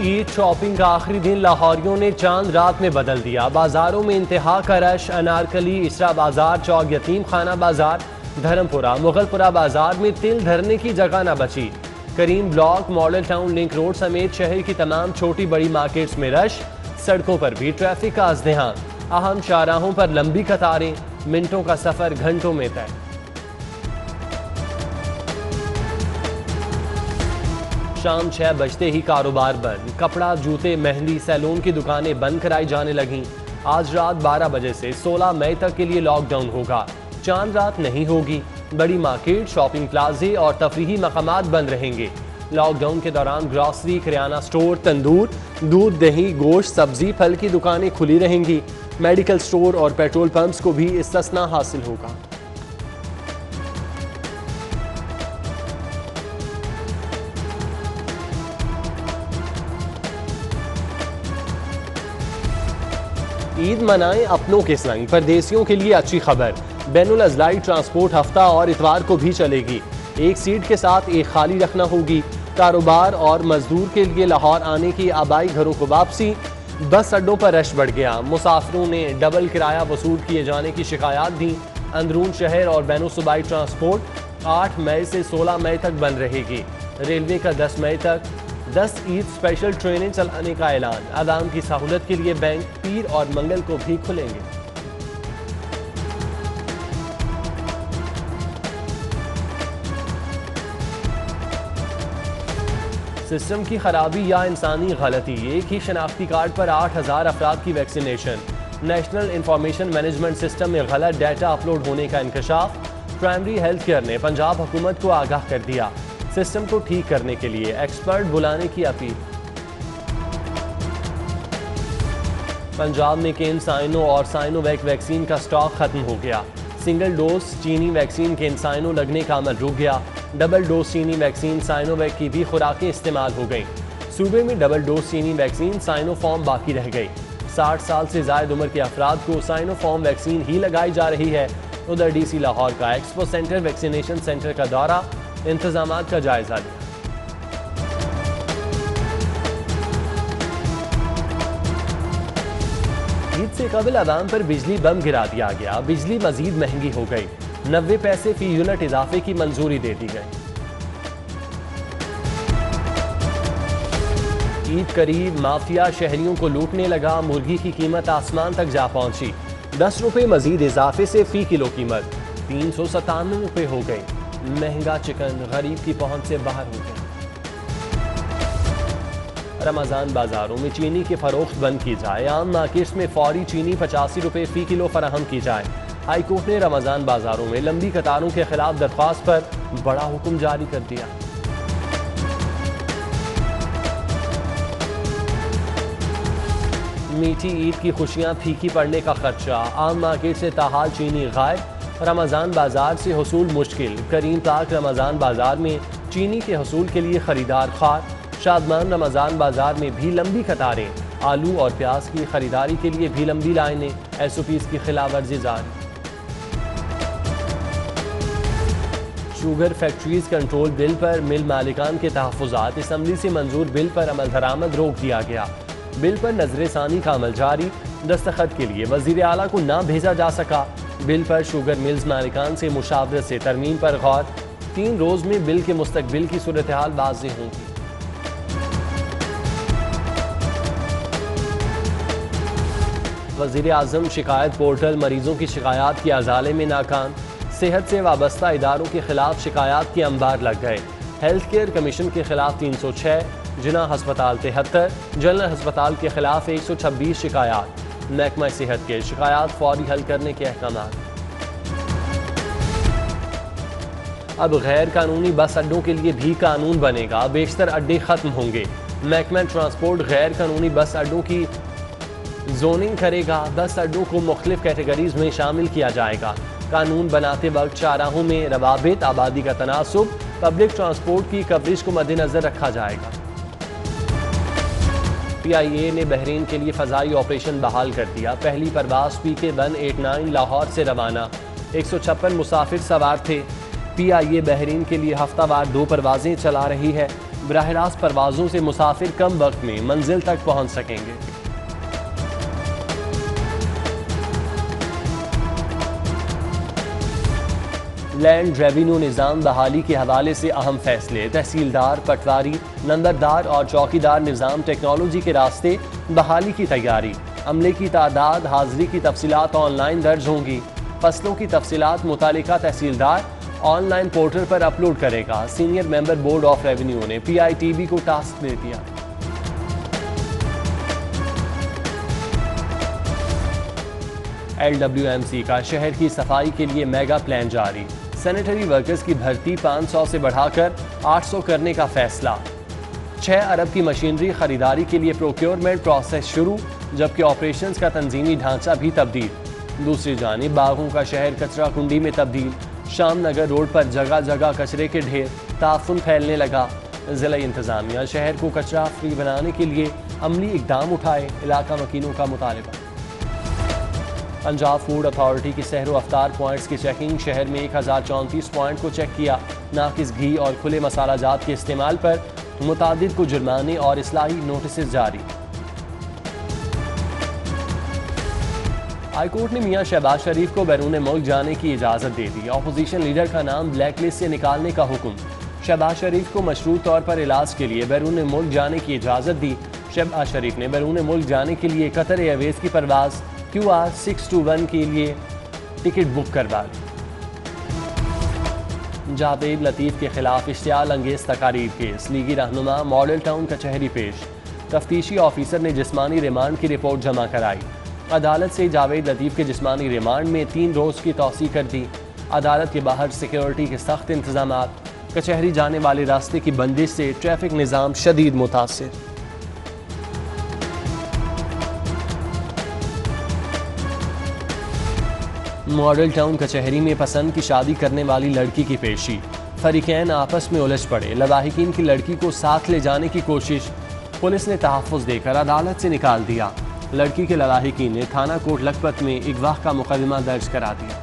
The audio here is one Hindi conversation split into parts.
ईद शॉपिंग का आखिरी दिन लाहौरियों ने चांद रात में बदल दिया। बाजारों में इंतहा का रश। अनारकली, इसरा बाजार, चौक यतीम खाना बाजार, धर्मपुरा, मुगलपुरा बाजार में तिल धरने की जगह न बची। Karim block, model town, link road समेत शहर की तमाम छोटी बड़ी मार्केट्स में रश। सड़कों पर भी ट्रैफिक का अज़्दिहाम। अहम शाहराहों पर लंबी कतारें, मिनटों का सफर घंटों में तय। शाम 6 बजते ही कारोबार बंद। कपड़ा, जूते, मेहंदी, सैलून की दुकानें बंद कराई जाने लगीं। आज रात 12 बजे से 16 मई तक के लिए लॉकडाउन होगा। चांद रात नहीं होगी। बड़ी मार्केट, शॉपिंग प्लाजे और तफरीही मकामात बंद रहेंगे। लॉकडाउन के दौरान ग्रॉसरी, किराना स्टोर, तंदूर, दूध, दही, गोश्त, सब्जी, फल की दुकानें खुली रहेंगी। मेडिकल स्टोर और पेट्रोल पंप्स को भी इस्तिस्ना हासिल होगा। ईद मनाएं अपनों के संग। परदेसियों के लिए अच्छी खबर, बैनुल अज़लाई ट्रांसपोर्ट हफ्ता और इतवार को भी चलेगी। एक सीट के साथ एक खाली रखना होगी। कारोबार और मजदूर के लिए लाहौर आने की आबाई घरों को वापसी। बस अड्डों पर रश बढ़ गया। मुसाफिरों ने डबल किराया वसूल किए जाने की शिकायत दी। अंदरून शहर और बैनुल सूबाई ट्रांसपोर्ट 8 मई से 16 मई तक बंद रहेगी। रेलवे का 10 मई तक 10 ईद स्पेशल ट्रेनें चलाने का ऐलान। आवाम की सहूलत के लिए बैंक पीर और मंगल को भी खुलेंगे। सिस्टम की खराबी या इंसानी गलती। एक ही शनाख्ती कार्ड पर 8000 अफराद की vaccination. National information management system में गलत डाटा अपलोड होने का इंकशाफ। प्राइमरी हेल्थ केयर ने पंजाब हुकूमत को आगाह कर दिया। सिस्टम को ठीक करने के लिए एक्सपर्ट बुलाने की अपील। पंजाब में केनसाइनो और साइनोवैक वैक्सीन का स्टॉक खत्म हो गया। सिंगल डोज चीनी वैक्सीन केनसाइनो लगने का अमल रुक गया। डबल डोज चीनी वैक्सीन साइनोवैक की भी खुराकें इस्तेमाल हो गई। सूबे में डबल डोज चीनी वैक्सीन साइनोफॉर्म बाकी रह गई। 60 साल से जायद उम्र के अफराद को साइनोफॉर्म वैक्सीन ही लगाई जा रही है। उधर डीसी लाहौर का एक्सपो सेंटर वैक्सीनेशन सेंटर का दौरा, इंतजामात का जायजा लिया। ईद से कबल अवाम पर बिजली बम गिरा दिया गया। बिजली मजीद महंगी हो गई। 90 पैसे फी यूनिट इजाफे की मंजूरी दे दी गई। ईद करीब, माफिया शहरियों को लूटने लगा। मुर्गी की कीमत आसमान तक जा पहुंची। 10 रुपए मजीद इजाफे से फी किलो कीमत 397 रुपए हो गई। महंगा चिकन गरीब की पहुंच से बाहर हो गया। रमजान बाजारों में चीनी की फरोख्त बंद की जाए। आम मार्केट्स में फौरी चीनी 85 रुपए फी किलो फराहम की जाए। हाई कोर्ट ने रमजान बाजारों में लंबी कतारों के खिलाफ दरख्वास्त पर बड़ा हुक्म जारी कर दिया। मीठी ईद की खुशियां फीकी पड़ने का खदशा। आम मार्केट से ताहाल चीनी गायब। रमजान बाजार से हसूल मुश्किल। करीम पार्क रमजान बाजार में चीनी के हसूल के लिए खरीदार खार। शादमान रमजान बाजार में भी लंबी कतारें। आलू और प्याज की खरीदारी के लिए भी लंबी लाइनें। SOPs की खिलाफ वर्जी जारी। शुगर फैक्ट्रीज कंट्रोल बिल पर मिल मालिकान के तहफ़्फ़ुज़ात। असम्बली से मंजूर बिल पर अमल दरामद रोक दिया गया। बिल पर नजरसानी का अमल जारी। दस्तखत के लिए वज़ीर आला को ना भेजा जा सका। बिल पर शुगर मिल्स मालिकान से मुशावरत से तरमीम पर गौर। 3 रोज में बिल के मुस्तकबिल की सूरत हाल वाज़ेह होगी। वज़ीर आज़म शिकायत पोर्टल मरीजों की शिकायत के अजाले में नाकाम। सेहत से वाबस्ता इदारों के खिलाफ शिकायत के अंबार लग गए। हेल्थ केयर कमीशन के खिलाफ 306, जिना हस्पताल 73, जनरल हस्पताल के खिलाफ 126 शिकायत। महकमा सेहत के शिकायत फौरी हल करने के अहकाम। अब गैर कानूनी बस अड्डों के लिए भी कानून बनेगा। बेशतर अड्डे खत्म होंगे। महकमा ट्रांसपोर्ट गैर कानूनी बस अड्डों की जोनिंग करेगा। बस अड्डों को मुख्तलिफ कैटेगरीज में शामिल किया जाएगा। कानून बनाते वक्त शाहराहों में रवाबित, आबादी का तनासुब, पब्लिक ट्रांसपोर्ट की कवरेज को मद्देनजर रखा जाएगा। PIA ने बहरीन के लिए फ़ज़ाई ऑपरेशन बहाल कर दिया। पहली परवाज PK-189 लाहौर से रवाना। 156 मुसाफिर सवार थे। PIA बहरीन के लिए हफ्तावार 2 परवाजें चला रही है। बराह रास्त परवाज़ों से मुसाफिर कम वक्त में मंजिल तक पहुँच सकेंगे। लैंड रेवेन्यू निज़ाम बहाली के हवाले से अहम फैसले। तहसीलदार, पटवारी, नंबरदार और चौकीदार निज़ाम टेक्नोलॉजी के रास्ते बहाली की तैयारी। अमले की तादाद, हाजिरी की तफसीलात ऑनलाइन दर्ज होंगी। फसलों की तफसीलात मुतालिका तहसीलदार ऑनलाइन पोर्टल पर अपलोड करेगा। Senior member board of revenue ने PITB को टास्क दे दिया। LWMC का शहर की सफाई के लिए मेगा प्लान जारी। सैनिटरी वर्कर्स की भर्ती 500 से बढ़ाकर 800 करने का फैसला। 6 अरब की मशीनरी खरीदारी के लिए प्रोक्योरमेंट प्रोसेस शुरू, जबकि ऑपरेशंस का तंजीमी ढांचा भी तब्दील। दूसरी जानिब बागों का शहर कचरा कुंडी में तब्दील। शाम नगर रोड पर जगह जगह कचरे के ढेर, ताफुन फैलने लगा। जिला इंतजामिया शहर को कचरा फ्री बनाने के लिए अमली इकदाम उठाए, इलाका वकीलों का मुतालबा। पंजाब फूड अथॉरिटी की सहर अफ्तार पॉइंट्स की चेकिंग। शहर में 1034 पॉइंट को चेक किया। नाकिस घी और खुले मसाला जात के इस्तेमाल पर मुतादिद को जुर्माने और इस्लाही नोटिस जारी। हाईकोर्ट ने मियां शहबाज शरीफ को बैरून मुल्क जाने की इजाज़त दे दी। अपोजिशन लीडर का नाम ब्लैक लिस्ट से निकालने का हुक्म। शहबाज शरीफ को मशरूत तौर पर इलाज के लिए बैरून मुल्क जाने की इजाज़त दी। शहबाज शरीफ ने बैरून मुल्क जाने के लिए कतर एयरवेज की परवाज़ QR 621 के लिए टिकट बुक करवा ली। जावेद लतीफ़ के खिलाफ इश्तियाल अंगेज तकारीर केस। लीगी रहनुमा मॉडल टाउन कचहरी पेश। तफ्तीशी ऑफिसर ने जिस्मानी रिमांड की रिपोर्ट जमा कराई। अदालत से जावेद लतीफ़ के जिस्मानी रिमांड में 3 रोज़ की तौसी कर दी। अदालत के बाहर सिक्योरिटी के सख्त इंतजाम। कचहरी जाने वाले रास्ते की बंदिश से ट्रैफिक निज़ाम शदीद मुतासिर। मॉडल टाउन कचहरी में पसंद की शादी करने वाली लड़की की पेशी। फरीकैन आपस में उलझ पड़े। लवाहिकीन की लड़की को साथ ले जाने की कोशिश। पुलिस ने तहफ़्फ़ुज़ देकर अदालत से निकाल दिया। लड़की के लवाहिकीन ने थाना कोट लखपत में अगवा का मुकदमा दर्ज करा दिया।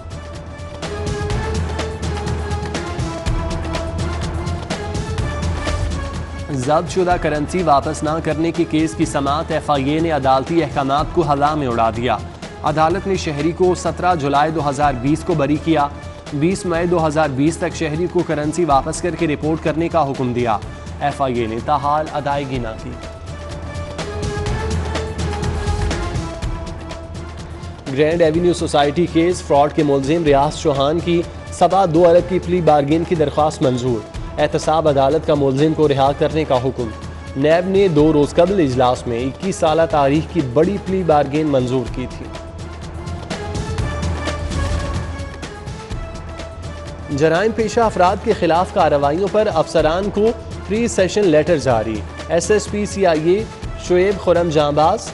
जब्त शुदा करेंसी वापस न करने के केस की समाअत FIA ने अदालती अहकामात को हवा में उड़ा दिया। अदालत ने शहरी को 17 जुलाई 2020 को बरी किया। 20 मई 2020 तक शहरी को करेंसी वापस करके रिपोर्ट करने का हुक्म दिया। FIA ने ताहाल अदायगी न की। Grand Avenue society case fraud के मुलजिम रियाज चौहान की 2.25 अरब की प्ली बारगेन की दरख्वास्त मंजूर। एहतसाब अदालत का मुलजिम को रिहा करने का हुक्म। नैब ने 2 रोज़ कबल इजलास में 21 साल तारीख की बड़ी प्ली बारगेन मंजूर की थी। जराइम पेशा अफराद के खिलाफ कार्रवाइयों पर अफसरान को प्री सेशन लेटर जारी। SSP CIA Shoaib Khurram Janbaz,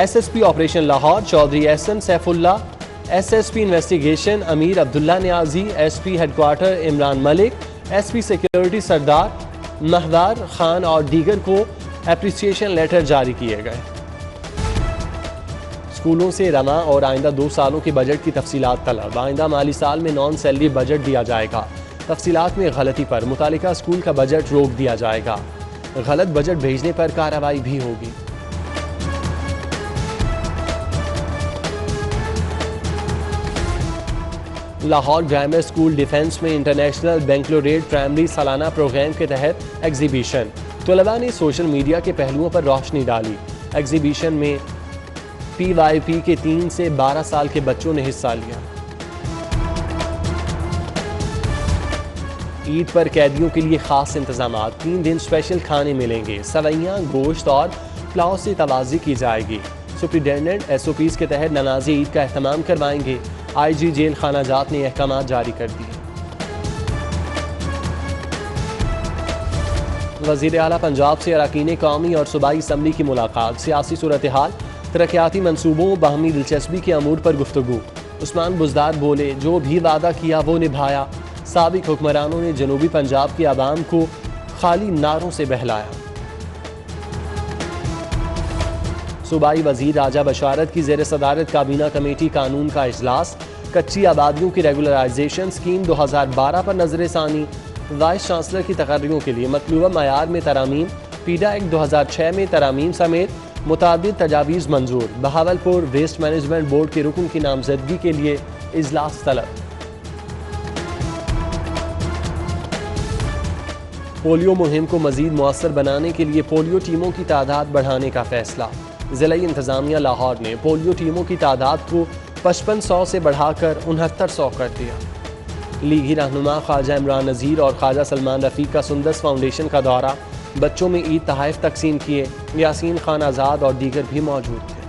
SSP operation Lahore Chaudhry Ehsan Saifullah, SSP investigation Amir Abdullah Niazi, SP headquarter Imran Malik, SP security Sardar Mahwar Khan और दीगर को एप्रिसिएशन लेटर जारी किए गए। स्कूलों से रमा और आइंदा 2 सालों के बजट की तफसीलात तलब। आइंदा माली साल में नॉन सैलरी बजट दिया जाएगा। तफसीलात में गलती पर मुतालिका स्कूल का बजट रोक दिया जाएगा। गलत बजट भेजने पर कार्रवाई भी होगी। लाहौर ग्रामर स्कूल डिफेंस में इंटरनेशनल बैंकलोरेट प्राइमरी सालाना प्रोग्राम के तहत एग्जीबिशन। तलबा ने सोशल मीडिया के पहलुओं पर रोशनी डाली। एग्जीबिशन में PYP के 3 से 12 साल के बच्चों ने हिस्सा लिया। ईद पर कैदियों के लिए खास इंतजाम। 3 दिन स्पेशल खाने मिलेंगे। सवैयाँ, गोश्त और पुलाव से तवाज़ी की जाएगी। सुप्रिटेंडेंट SOPs के तहत नमाज ईद का एहतमाम करवाएंगे। IG जेल खानाजात ने अहकाम जारी कर दिए। वज़ीर आला पंजाब से अरकान कौमी और सूबाई असम्बली की मुलाकात। सियासी सूरत हाल, तरक्याती मनसूबों, बाहमी दिलचस्पी के अमूर पर गुफ्तगू। उस्मान बुज़दार बोले, जो भी वादा किया वो निभाया। साबिक हुक्मरानों ने जनूबी पंजाब के आवाम को खाली नारों से बहलाया। सूबाई वजीर राजा बशारत की ज़ेर सदारत काबीना कमेटी कानून का इजलास। कच्ची आबादियों की रेगुलराइजेशन स्कीम 2012 पर नजर सानी। वाइस चांसलर की तकर्रियों के लिए मतलूबा मयार में तरामीम, पीडा एक्ट 2006 में तरामीम समेत मुताबिद तजावीज़ मंजूर। बहावलपुर वेस्ट मैनेजमेंट बोर्ड के रुकन की नामजदगी के लिए इजलास तलब। पोलियो मुहिम को मजीद मुअस्सर बनाने के लिए पोलियो टीमों की तादाद बढ़ाने का फैसला। ज़िला इंतज़ामिया लाहौर ने पोलियो टीमों की तादाद को 5500 से बढ़ाकर 6900 कर दिया। लीगी रहनुमा ख्वाजा इमरान नज़ीर और ख्वाजा सलमान रफ़ीक का सुंदस फाउंडेशन का दौरा, बच्चों में ईद तोहफ़े तकसीम किए। यासीन खान आज़ाद और दीगर भी मौजूद थे।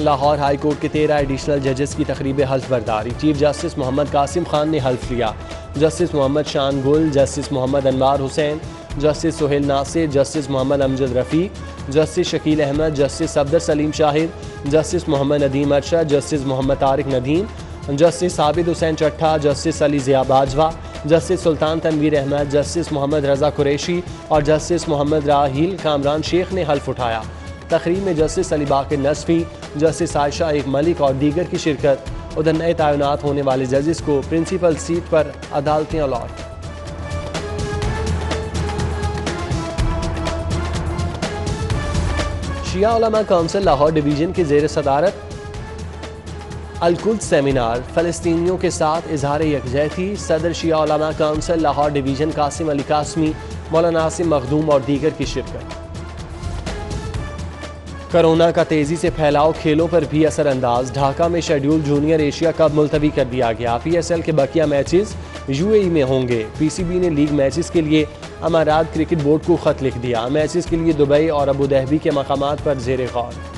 लाहौर हाई कोर्ट के 13 एडिशनल जजेस की तकरीब हल्फ बर्दारी। चीफ जस्टिस मोहम्मद कासिम खान ने हल्फ लिया। Justice Muhammad Shan Gul, justice Muhammad Anwar Hussain, justice Sohail Nasir, justice Muhammad Amjad Rafiq, justice Shakeel Ahmed, justice Safdar Saleem Shahid, justice Muhammad Nadeem Arshad, justice Muhammad Tariq Nadeem, justice Abid Hussain Chattha, justice Ali Zia Bajwa, justice Sultan Tanveer Ahmed, justice Muhammad Raza Qureshi और जस्टिस मोहम्मद राहील कामरान शेख ने हल्फ उठाया। तकरीब में जस्टिस अली बाकिर नसफी, जस्टिस आयशा एक मलिक और दीगर की शिरकत। उधर नए तैनात होने वाले जजेस को प्रिंसिपल सीट पर अदालतें अलॉट। शिया उलमा काउंसिल लाहौर डिवीज़न के ज़ेर सदारत अल-कुद्स सेमिनार। फ़लस्तीनियों के साथ इजहार यकजहती। सदर शिया उलमा काउंसिल लाहौर डिवीज़न कासिम अली कासमी, मौलाना आसिम मखदूम और दीगर की शिरकत। कोरोना का तेजी से फैलाव खेलों पर भी असरअंदाज। ढाका में शेड्यूल जूनियर एशिया कप मुलतवी कर दिया गया। PSL के बकिया मैचेस UAE में होंगे। PCB ने लीग मैचेस के लिए अमारात क्रिकेट बोर्ड को खत लिख दिया। मैचेस के लिए दुबई और अबू धाबी के मकामात पर ज़ेर गौर।